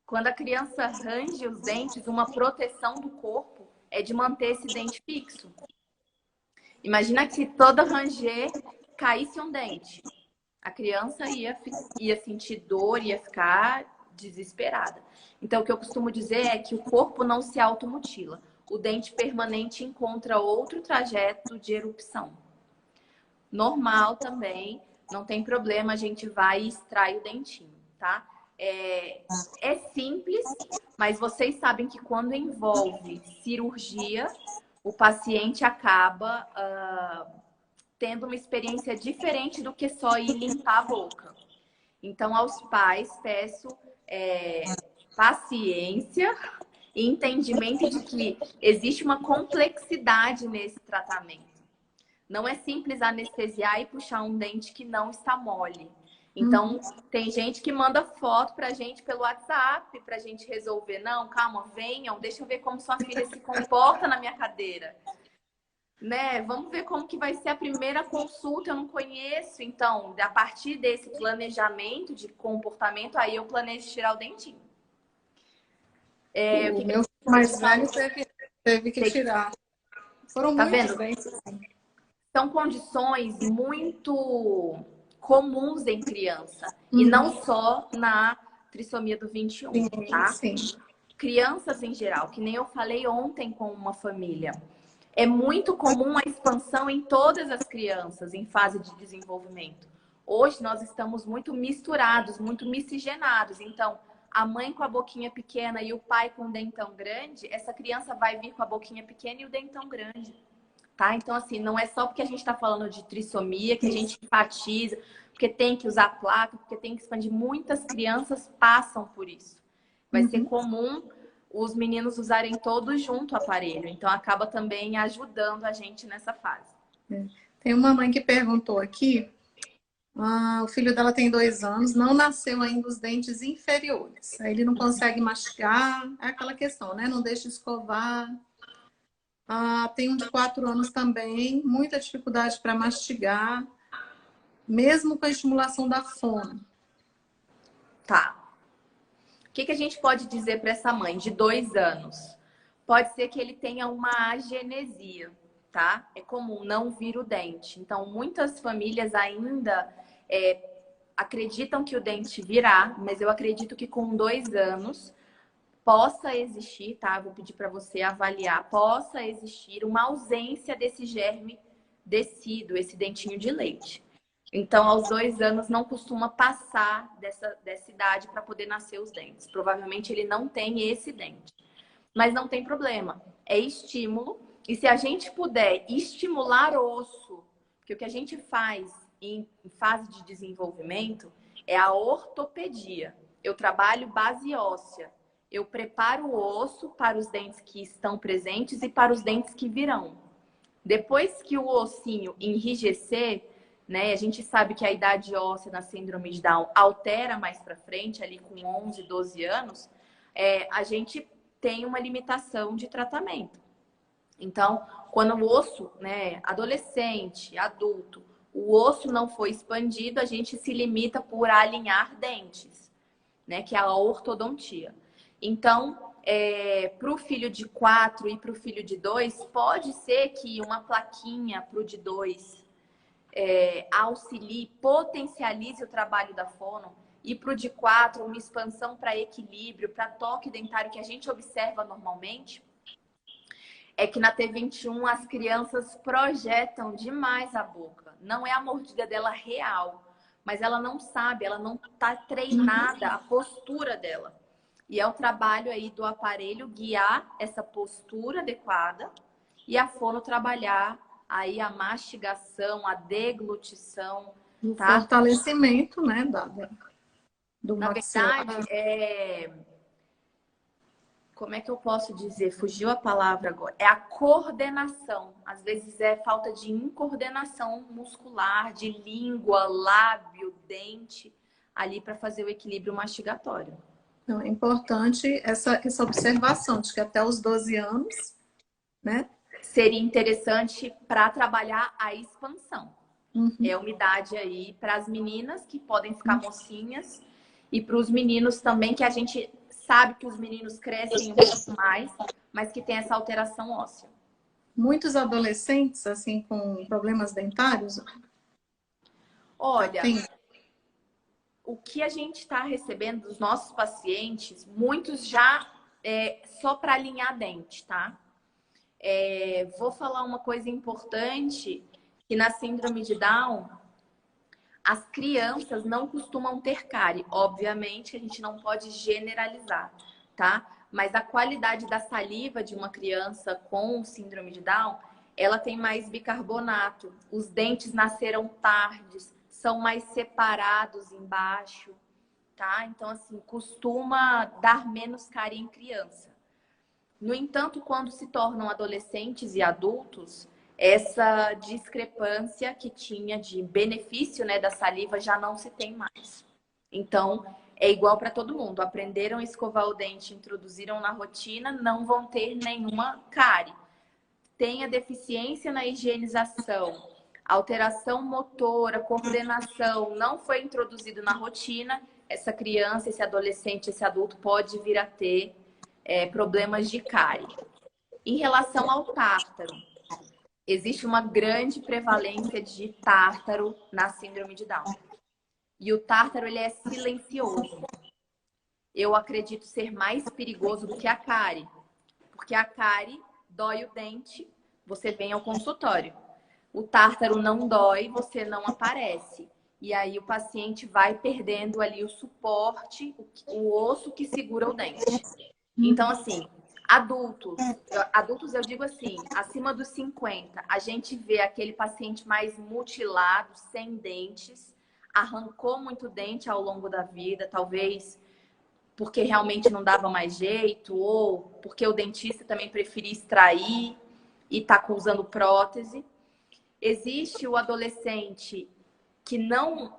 [SPEAKER 2] Quando a criança range os dentes, uma proteção do corpo é de manter esse dente fixo. Imagina que toda ranger caísse um dente. A criança ia sentir dor, ia ficar desesperada. Então, o que eu costumo dizer é que o corpo não se automutila. O dente permanente encontra outro trajeto de erupção. Normal também, não tem problema, a gente vai e extrai o dentinho, tá? É simples, mas vocês sabem que quando envolve cirurgia, o paciente acaba tendo uma experiência diferente do que só ir limpar a boca. Então, aos pais, peço paciência e entendimento de que existe uma complexidade nesse tratamento. Não é simples anestesiar e puxar um dente que não está mole. Então, tem gente que manda foto pra gente pelo WhatsApp, pra gente resolver. Não, calma, venham, deixa eu ver como sua filha se comporta na minha cadeira. Né? Vamos ver como que vai ser a primeira consulta, eu não conheço. Então, a partir desse planejamento de comportamento, aí eu planejo tirar o dentinho.
[SPEAKER 1] O meu filho mais velho teve que tirar. Foram
[SPEAKER 2] tá
[SPEAKER 1] muitos
[SPEAKER 2] vendo?
[SPEAKER 1] dentes, assim.
[SPEAKER 2] São condições muito comuns em criança. E não só na trissomia do 21, tá?
[SPEAKER 1] Sim.
[SPEAKER 2] Crianças em geral, que nem eu falei ontem com uma família. É muito comum a expansão em todas as crianças em fase de desenvolvimento. Hoje nós estamos muito misturados, muito miscigenados. Então, a mãe com a boquinha pequena e o pai com o dentão grande, essa criança vai vir com a boquinha pequena e o dentão grande, tá? Então, assim, não é só porque a gente está falando de trissomia que a gente enfatiza, porque tem que usar placa, porque tem que expandir. Muitas crianças passam por isso. Vai ser comum os meninos usarem todos junto o aparelho. Então, acaba também ajudando a gente nessa fase.
[SPEAKER 1] Tem uma mãe que perguntou aqui, o filho dela tem 2 anos, não nasceu ainda os dentes inferiores. Aí ele não consegue mastigar, é aquela questão, né? Não deixa escovar. Tem um de 4 anos também, muita dificuldade para mastigar, mesmo com a estimulação da fono.
[SPEAKER 2] Tá. O que a gente pode dizer para essa mãe de 2 anos? Pode ser que ele tenha uma agenesia, tá? É comum não vir o dente. Então, muitas famílias ainda acreditam que o dente virá, mas eu acredito que com 2 anos possa existir, tá? Vou pedir para você avaliar, possa existir uma ausência desse germe descido, esse dentinho de leite. Então, aos 2 anos, não costuma passar dessa idade para poder nascer os dentes. Provavelmente ele não tem esse dente. Mas não tem problema. É estímulo. E se a gente puder estimular o osso, porque o que a gente faz em fase de desenvolvimento é a ortopedia. Eu trabalho base óssea. Eu preparo o osso para os dentes que estão presentes e para os dentes que virão. Depois que o ossinho enrijecer, né, a gente sabe que a idade óssea na síndrome de Down altera mais para frente, ali com 11, 12 anos, a gente tem uma limitação de tratamento. Então, quando o osso, né, adolescente, adulto, o osso não foi expandido, a gente se limita por alinhar dentes, né, que é a ortodontia. Então, para o filho de 4 e para o filho de 2, pode ser que uma plaquinha para o de 2 auxilie, potencialize o trabalho da fono, e para o de 4, uma expansão para equilíbrio, para toque dentário que a gente observa normalmente, é que na T21 as crianças projetam demais a boca. Não é a mordida dela real, mas ela não sabe, ela não está treinada a postura dela. E é o trabalho aí do aparelho guiar essa postura adequada e a fono trabalhar aí a mastigação, a deglutição,
[SPEAKER 1] O
[SPEAKER 2] tá?
[SPEAKER 1] fortalecimento, né, do
[SPEAKER 2] Na
[SPEAKER 1] maxilar.
[SPEAKER 2] verdade, como é que eu posso dizer? Fugiu a palavra agora. É a coordenação. Às vezes é falta de incoordenação muscular, de língua, lábio, dente, ali para fazer o equilíbrio mastigatório.
[SPEAKER 1] Então, é importante essa observação de que até os 12 anos, né?
[SPEAKER 2] Seria interessante para trabalhar a expansão. É umidade aí para as meninas que podem ficar mocinhas e para os meninos também, que a gente sabe que os meninos crescem um pouco mais, mas que tem essa alteração óssea.
[SPEAKER 1] Muitos adolescentes, assim, com problemas dentários?
[SPEAKER 2] Olha, o que a gente está recebendo dos nossos pacientes, muitos já só para alinhar dente, tá? Vou falar uma coisa importante, que na síndrome de Down, as crianças não costumam ter cárie. Obviamente, a gente não pode generalizar, tá? Mas a qualidade da saliva de uma criança com síndrome de Down, ela tem mais bicarbonato. Os dentes nasceram tardes, são mais separados embaixo, tá? Então, assim, costuma dar menos cárie em criança. No entanto, quando se tornam adolescentes e adultos, essa discrepância que tinha de benefício, né, da saliva já não se tem mais. Então, é igual para todo mundo. Aprenderam a escovar o dente, introduziram na rotina, não vão ter nenhuma cárie. Tem a deficiência na higienização, alteração motora, coordenação, não foi introduzido na rotina, essa criança, esse adolescente, esse adulto pode vir a ter problemas de cárie. Em relação ao tártaro, existe uma grande prevalência de tártaro na síndrome de Down. E o tártaro, ele é silencioso. Eu acredito ser mais perigoso do que a cárie. Porque a cárie dói o dente, você vem ao consultório. O tártaro não dói, você não aparece. e aí o paciente vai perdendo ali o suporte, o osso que segura o dente. Então, assim, adultos eu digo assim, acima dos 50, a gente vê aquele paciente mais mutilado, sem dentes, arrancou muito dente ao longo da vida, talvez porque realmente não dava mais jeito, ou porque o dentista também preferia extrair e tá usando prótese. Existe o adolescente que não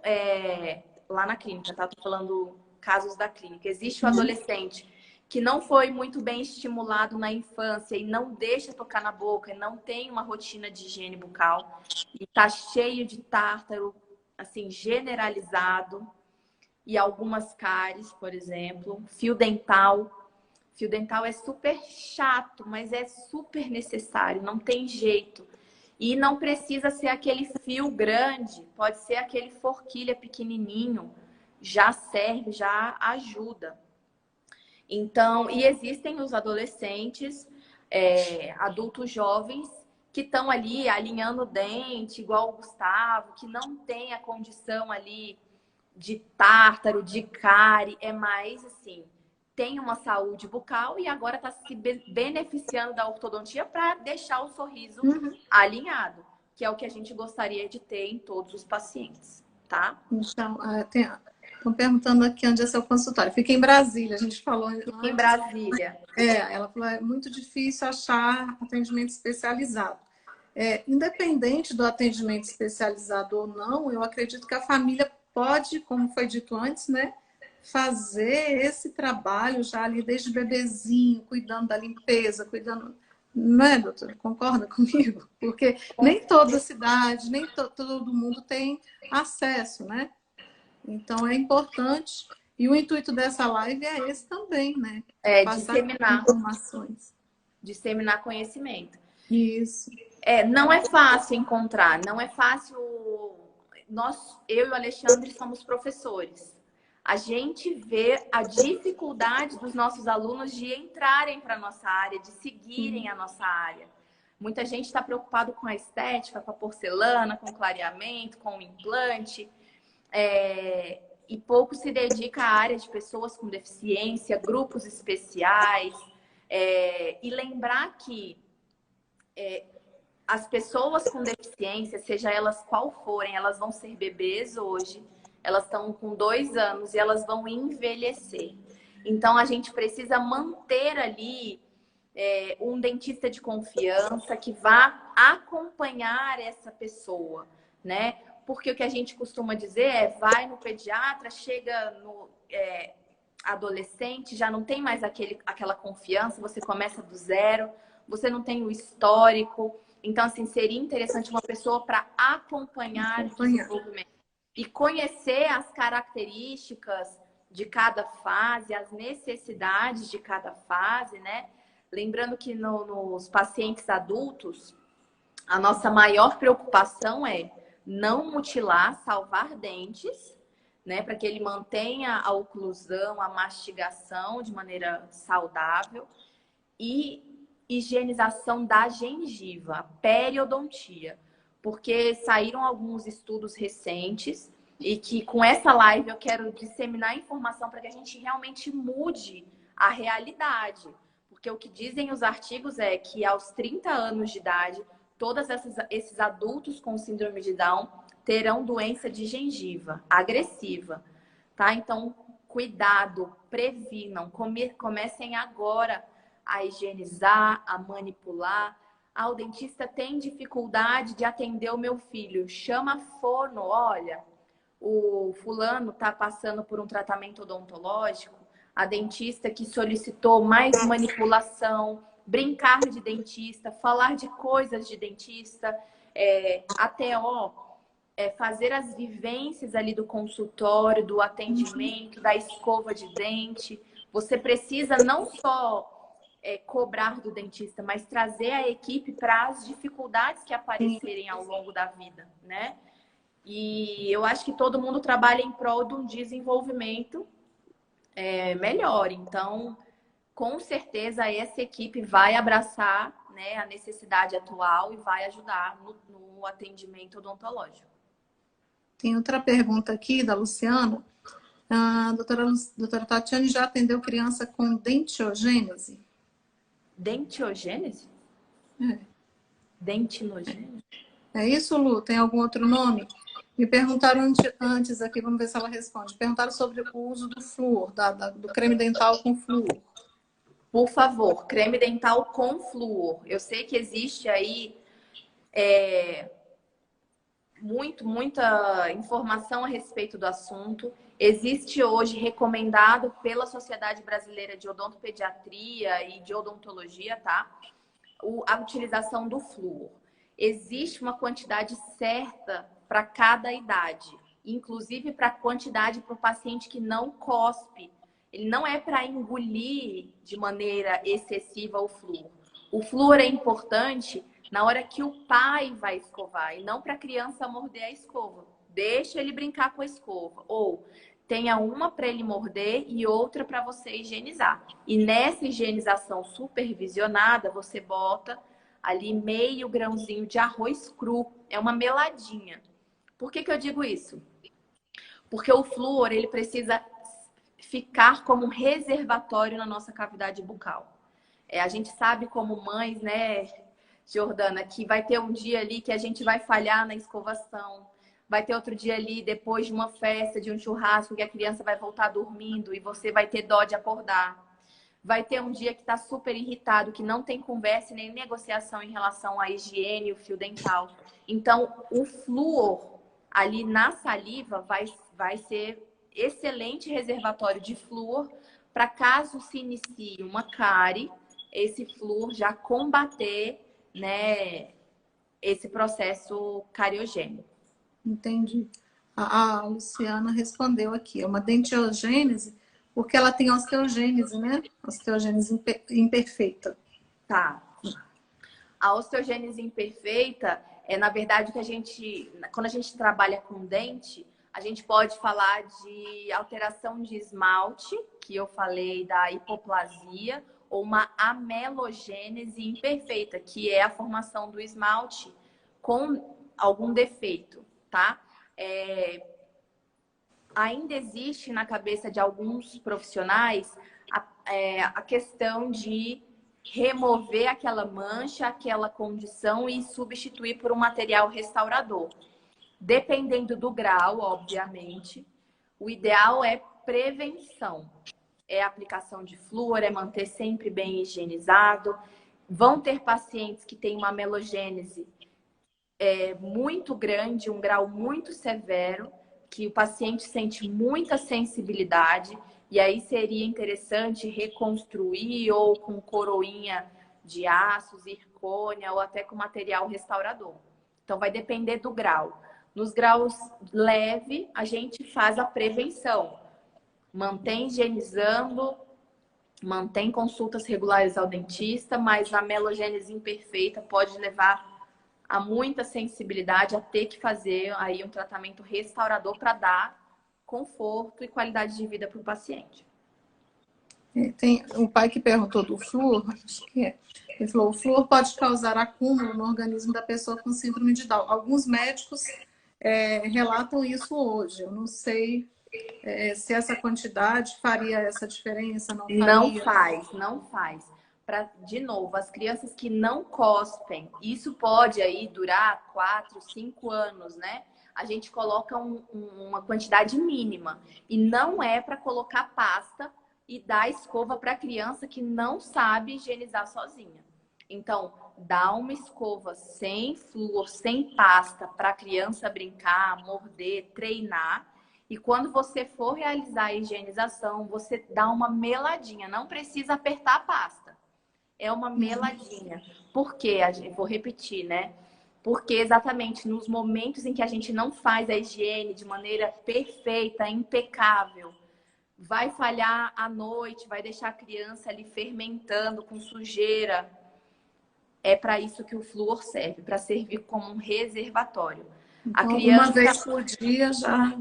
[SPEAKER 2] lá na clínica, tá? Tô falando casos da clínica. Existe o adolescente que não foi muito bem estimulado na infância e não deixa tocar na boca, e não tem uma rotina de higiene bucal e tá cheio de tártaro, assim, generalizado, e algumas cáries, por exemplo, fio dental. Fio dental é super chato, mas é super necessário, não tem jeito. E não precisa ser aquele fio grande, pode ser aquele forquilha pequenininho, já serve, já ajuda. Então, e existem os adolescentes, adultos jovens, que estão ali alinhando o dente, igual o Gustavo, que não tem a condição ali de tártaro, de cárie, é mais assim, tem uma saúde bucal e agora está se beneficiando da ortodontia para deixar o sorriso alinhado, que é o que a gente gostaria de ter em todos os pacientes, tá?
[SPEAKER 1] Então, estão perguntando aqui onde é seu consultório. Fica em Brasília, a gente falou antes.
[SPEAKER 2] Em Brasília.
[SPEAKER 1] Ela falou, é muito difícil achar atendimento especializado. Independente do atendimento especializado ou não, eu acredito que a família pode, como foi dito antes, né, fazer esse trabalho já ali desde bebezinho, cuidando da limpeza, cuidando... Não é, doutora? Concorda comigo? Porque nem toda cidade, nem todo mundo tem acesso, né? Então é importante. E o intuito dessa live é esse também, né? Passar informações.
[SPEAKER 2] Disseminar conhecimento.
[SPEAKER 1] Isso.
[SPEAKER 2] Não é fácil encontrar, não é fácil. Eu e o Alexandre somos professores. A gente vê a dificuldade dos nossos alunos de entrarem para a nossa área, de seguirem a nossa área. Muita gente está preocupado com a estética, com a porcelana, com o clareamento, com o implante. E pouco se dedica à área de pessoas com deficiência, grupos especiais. E lembrar que as pessoas com deficiência, seja elas qual forem, elas vão ser bebês hoje, elas estão com 2 anos e elas vão envelhecer. Então, a gente precisa manter ali um dentista de confiança que vá acompanhar essa pessoa, né? Porque o que a gente costuma dizer vai no pediatra, chega no adolescente, já não tem mais aquela confiança, você começa do zero, você não tem o histórico. Então, assim, seria interessante uma pessoa para acompanhar o desenvolvimento e conhecer as características de cada fase, as necessidades de cada fase, né? Lembrando que nos pacientes adultos, a nossa maior preocupação é não mutilar, salvar dentes, né? Para que ele mantenha a oclusão, a mastigação de maneira saudável e higienização da gengiva, a periodontia, porque saíram alguns estudos recentes e que com essa live eu quero disseminar informação para que a gente realmente mude a realidade, porque o que dizem os artigos é que aos 30 anos de idade, todos esses adultos com síndrome de Down terão doença de gengiva agressiva, tá? Então, cuidado, previnam, comecem agora a higienizar, a manipular. O dentista tem dificuldade de atender o meu filho. Chama fono, olha, o fulano está passando por um tratamento odontológico, a dentista que solicitou mais manipulação, brincar de dentista, falar de coisas de dentista, até fazer as vivências ali do consultório, do atendimento, da escova de dente. Você precisa não só cobrar do dentista, mas trazer a equipe para as dificuldades que aparecerem ao longo da vida, né? E eu acho que todo mundo trabalha em prol de um desenvolvimento melhor. Então, com certeza, essa equipe vai abraçar, né, a necessidade atual e vai ajudar no atendimento odontológico.
[SPEAKER 1] Tem outra pergunta aqui da Luciana. A doutora Tatiane já atendeu criança com dentiogênese?
[SPEAKER 2] Dentiogênese?
[SPEAKER 1] É.
[SPEAKER 2] Dentinogênese?
[SPEAKER 1] É isso, Lu? Tem algum outro nome? Me perguntaram antes aqui, vamos ver se ela responde. Perguntaram sobre o uso do flúor, do creme dental com flúor.
[SPEAKER 2] Por favor, creme dental com flúor. Eu sei que existe aí muita informação a respeito do assunto. Existe hoje, recomendado pela Sociedade Brasileira de Odontopediatria e de Odontologia, tá? A utilização do flúor. Existe uma quantidade certa para cada idade, inclusive para a quantidade para o paciente que não cospe. Ele não é para engolir de maneira excessiva o flúor. O flúor é importante na hora que o pai vai escovar e não para a criança morder a escova. Deixa ele brincar com a escova. Ou tenha uma para ele morder e outra para você higienizar. E nessa higienização supervisionada, você bota ali meio grãozinho de arroz cru. É uma meladinha. Por que eu digo isso? Porque o flúor, ele precisa ficar como um reservatório na nossa cavidade bucal. A gente sabe como mães, né, Jordana, que vai ter um dia ali que a gente vai falhar na escovação. Vai ter outro dia ali, depois de uma festa, de um churrasco, que a criança vai voltar dormindo e você vai ter dó de acordar. Vai ter um dia que está super irritado, que não tem conversa nem negociação em relação à higiene e o fio dental. Então, o flúor ali na saliva vai ser excelente reservatório de flúor para caso se inicie uma cárie, esse flúor já combater, né, esse processo cariogênico.
[SPEAKER 1] Entendi. A Luciana respondeu aqui. É uma dentiogênese porque ela tem osteogênese, né? Osteogênese imperfeita.
[SPEAKER 2] Tá. A osteogênese imperfeita é, na verdade, que quando a gente trabalha com dente, a gente pode falar de alteração de esmalte, que eu falei da hipoplasia, ou uma amelogênese imperfeita, que é a formação do esmalte com algum defeito, tá? Ainda existe na cabeça de alguns profissionais a questão de remover aquela mancha, aquela condição e substituir por um material restaurador. Dependendo do grau, obviamente, o ideal é prevenção. É aplicação de flúor, é manter sempre bem higienizado. Vão ter pacientes que têm uma amelogênese muito grande, um grau muito severo, que o paciente sente muita sensibilidade, e aí seria interessante reconstruir ou com coroinha de aço, zircônia ou até com material restaurador. Então vai depender do grau. Nos graus leve, a gente faz a prevenção. Mantém higienizando, mantém consultas regulares ao dentista, mas a amelogênese imperfeita pode levar a muita sensibilidade, a ter que fazer aí um tratamento restaurador para dar conforto e qualidade de vida para o paciente.
[SPEAKER 1] Tem o pai que perguntou do flúor, acho que é. Ele falou, o flúor pode causar acúmulo no organismo da pessoa com síndrome de Down. Alguns médicos relatam isso hoje. Eu não sei se essa quantidade faria essa diferença, não faria.
[SPEAKER 2] Não faz. De novo, as crianças que não cospem, isso pode aí durar 4, 5 anos, né? A gente coloca uma quantidade mínima. E não é para colocar pasta e dar escova para a criança que não sabe higienizar sozinha. Então, dá uma escova sem flúor, sem pasta, para a criança brincar, morder, treinar. E quando você for realizar a higienização, você dá uma meladinha. Não precisa apertar a pasta. É uma meladinha. Por quê? Vou repetir, né? Porque exatamente nos momentos em que a gente não faz a higiene de maneira perfeita, impecável, vai falhar à noite, vai deixar a criança ali fermentando com sujeira. É para isso que o flúor serve, para servir como um reservatório.
[SPEAKER 1] Então, a criança, uma vez por dia já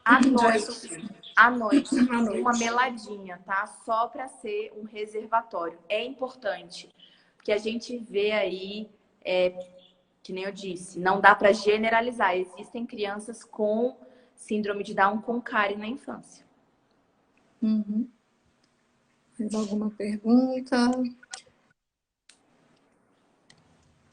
[SPEAKER 2] à noite, uma meladinha, tá? Só para ser um reservatório. É importante, porque a gente vê aí, que nem eu disse, não dá para generalizar. Existem crianças com síndrome de Down com cárie na infância.
[SPEAKER 1] Uhum. Mais alguma pergunta?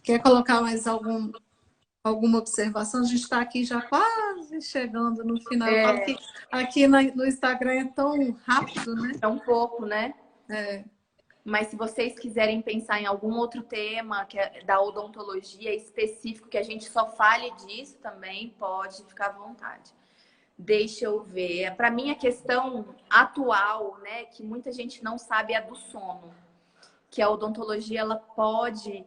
[SPEAKER 1] Quer colocar mais alguma observação? A gente está aqui já quase chegando no final. Eu falo que aqui no Instagram é tão rápido, né?
[SPEAKER 2] É um pouco, né?
[SPEAKER 1] É.
[SPEAKER 2] Mas se vocês quiserem pensar em algum outro tema que é da odontologia específico, que a gente só fale disso também, pode ficar à vontade. Deixa eu ver. Para mim, a questão atual, né, que muita gente não sabe, é a do sono. Que a odontologia ela pode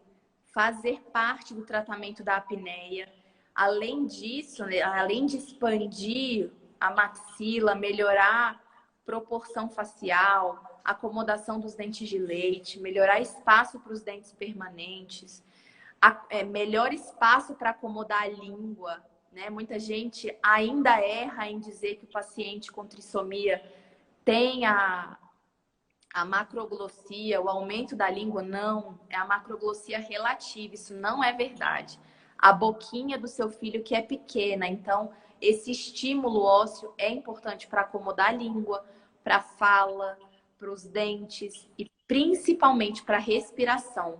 [SPEAKER 2] fazer parte do tratamento da apneia. Além disso, né, além de expandir a maxila, melhorar proporção facial, acomodação dos dentes de leite, melhorar espaço para os dentes permanentes, melhor espaço para acomodar a língua, né? Muita gente ainda erra em dizer que o paciente com trissomia tem a macroglossia, o aumento da língua. Não, é a macroglossia relativa, isso não é verdade. A boquinha do seu filho que é pequena, então esse estímulo ósseo é importante para acomodar a língua, para a fala, para os dentes e principalmente para a respiração.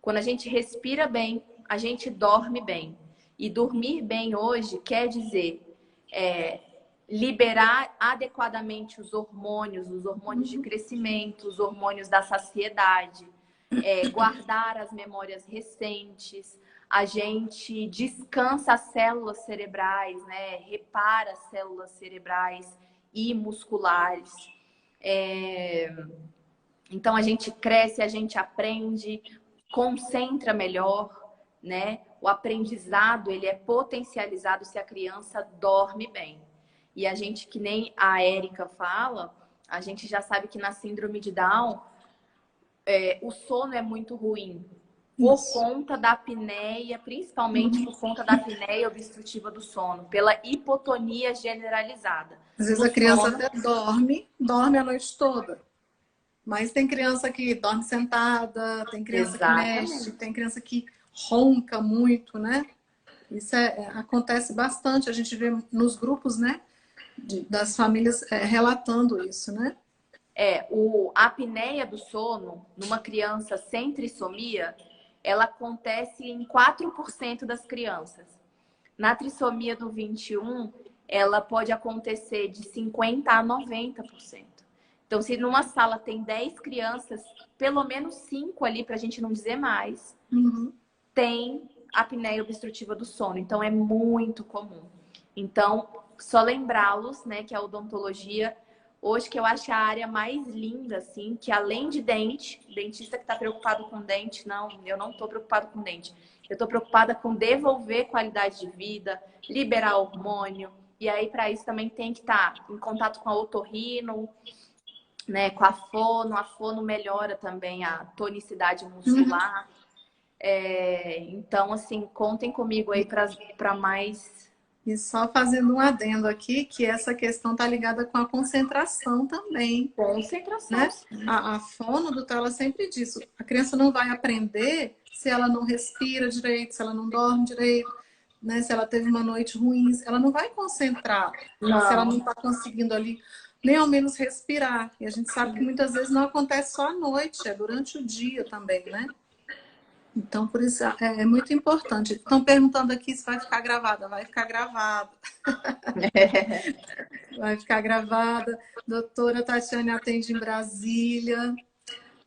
[SPEAKER 2] Quando a gente respira bem, a gente dorme bem. E dormir bem hoje quer dizer liberar adequadamente os hormônios de crescimento, os hormônios da saciedade, guardar as memórias recentes, a gente descansa as células cerebrais, né? Repara as células cerebrais e musculares. Então a gente cresce, a gente aprende, concentra melhor, né? O aprendizado ele é potencializado se a criança dorme bem. E a gente, que nem a Érica fala, a gente já sabe que na síndrome de Down o sono é muito ruim. Por conta da apneia, principalmente por conta da apneia obstrutiva do sono, pela hipotonia generalizada.
[SPEAKER 1] Às vezes a criança até dorme a noite toda. Mas tem criança que dorme sentada, tem criança que mexe, tem criança que ronca muito, né? Isso acontece bastante, a gente vê nos grupos, né? Das famílias relatando isso, né?
[SPEAKER 2] A apneia do sono, numa criança sem trissomia, ela acontece em 4% das crianças. Na trissomia do 21, ela pode acontecer de 50% a 90%. Então, se numa sala tem 10 crianças, pelo menos 5 ali, para a gente não dizer mais, tem apneia obstrutiva do sono. Então, é muito comum. Então, só lembrá-los, né, que a odontologia, hoje que eu acho a área mais linda, assim, que além de dente, dentista que está preocupado com dente, não, eu não estou preocupado com dente. Eu estou preocupada com devolver qualidade de vida, liberar hormônio. E aí, para isso, também tem que estar em contato com a otorrino, né, com a fono melhora também a tonicidade muscular. Então, assim, contem comigo aí para mais.
[SPEAKER 1] E só fazendo um adendo aqui, que essa questão está ligada com a concentração também.
[SPEAKER 2] Concentração.
[SPEAKER 1] Né? A fono do ela sempre diz, a criança não vai aprender se ela não respira direito, se ela não dorme direito, né? Se ela teve uma noite ruim, ela não vai concentrar, se ela não está conseguindo ali nem ao menos respirar. E a gente sabe que muitas vezes não acontece só à noite, é durante o dia também, né? Então, por isso é muito importante. Estão perguntando aqui se vai ficar gravada. Vai ficar gravada. Vai ficar gravada. Doutora Tatiane atende em Brasília,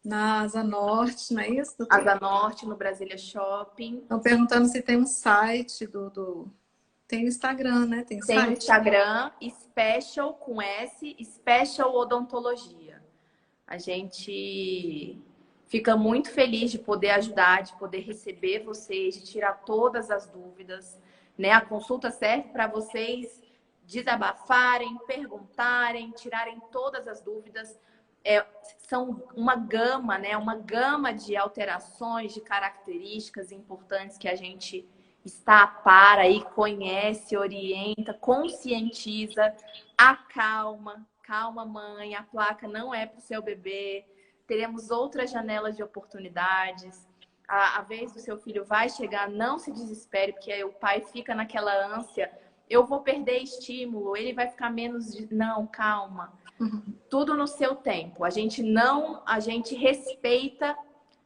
[SPEAKER 1] na Asa Norte, não é isso, doutora?
[SPEAKER 2] Asa Norte, no Brasília Shopping.
[SPEAKER 1] Estão perguntando se tem um site Tem o Instagram, né? Tem
[SPEAKER 2] o Instagram, Special com S, Special Odontologia. A gente fica muito feliz de poder ajudar, de poder receber vocês, de tirar todas as dúvidas, né? A consulta serve para vocês desabafarem, perguntarem, tirarem todas as dúvidas. São uma gama, né? Uma gama de alterações, de características importantes que a gente está a par aí, conhece, orienta, conscientiza, acalma. Calma, mãe, a placa não é para o seu bebê. Teremos outras janelas de oportunidades. A vez do seu filho vai chegar, não se desespere, porque aí o pai fica naquela ânsia. eu vou perder estímulo, ele vai ficar menos... Não, calma.
[SPEAKER 1] Uhum.
[SPEAKER 2] Tudo no seu tempo. A gente respeita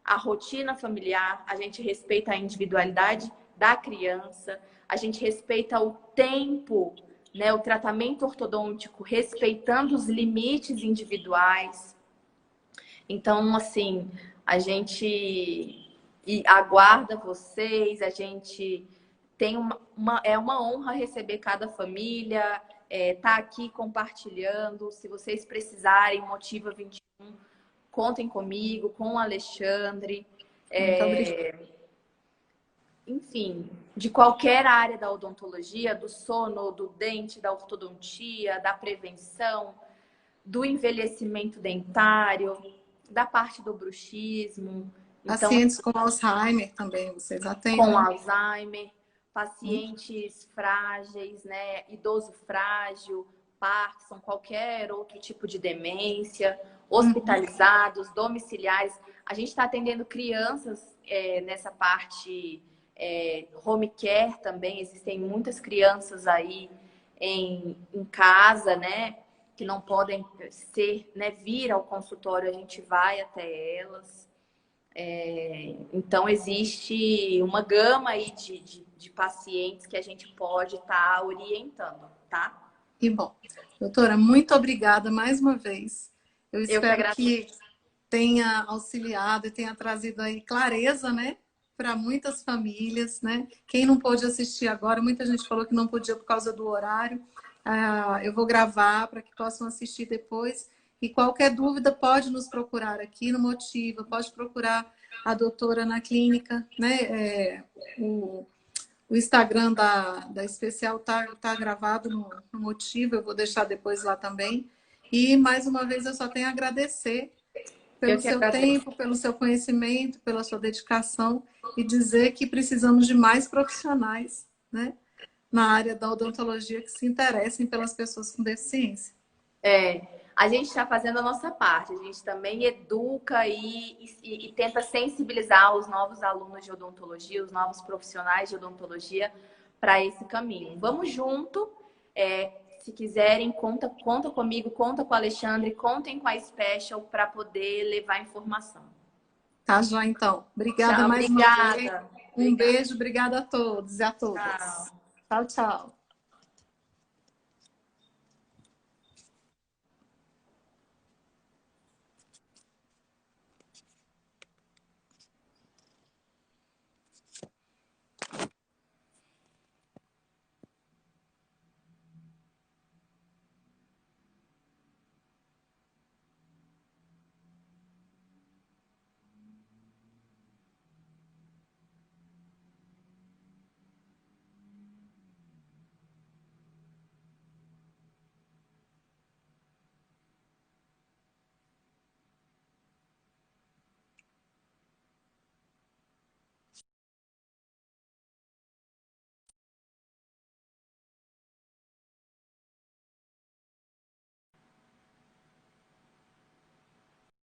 [SPEAKER 2] a rotina familiar, a gente respeita a individualidade da criança, a gente respeita o tempo, né, o tratamento ortodôntico, respeitando os limites individuais. Então, assim, a gente aguarda vocês, a gente tem é uma honra receber cada família, tá aqui compartilhando. Se vocês precisarem, Motiva 21, contem comigo, com o Alexandre.
[SPEAKER 1] Muito obrigada.
[SPEAKER 2] Enfim, de qualquer área da odontologia, do sono, do dente, da ortodontia, da prevenção, do envelhecimento dentário, da parte do bruxismo. Então,
[SPEAKER 1] pacientes com Alzheimer também, vocês atendem?
[SPEAKER 2] Com Alzheimer, pacientes frágeis, né? Idoso frágil, Parkinson, qualquer outro tipo de demência, hospitalizados, domiciliares. A gente está atendendo crianças nessa parte home care também. Existem muitas crianças aí em casa, né? Que não podem vir ao consultório, a gente vai até elas. Então, existe uma gama aí de pacientes que a gente pode estar orientando, tá?
[SPEAKER 1] Que bom. Doutora, muito obrigada mais uma vez. Eu espero que tenha auxiliado e tenha trazido aí clareza, né? Para muitas famílias, né? Quem não pôde assistir agora, muita gente falou que não podia por causa do horário. Eu vou gravar para que possam assistir depois. E qualquer dúvida pode nos procurar aqui no Motiva, pode procurar a doutora na clínica, né? O Instagram da Especial tá gravado no Motiva, eu vou deixar depois lá também. E mais uma vez eu só tenho a agradecer pelo seu tempo, pelo seu conhecimento, pela sua dedicação e dizer que precisamos de mais profissionais, né? Na área da odontologia que se interessem pelas pessoas com deficiência.
[SPEAKER 2] A gente está fazendo a nossa parte, a gente também educa e tenta sensibilizar os novos alunos de odontologia, os novos profissionais de odontologia para esse caminho. Vamos junto, se quiserem, conta comigo, conta com o Alexandre, contem com a Special para poder levar informação.
[SPEAKER 1] Tá, já então. Obrigada mais uma vez. Um beijo, obrigada a todos e a todas.
[SPEAKER 2] Tchau.
[SPEAKER 1] Tchau, tchau.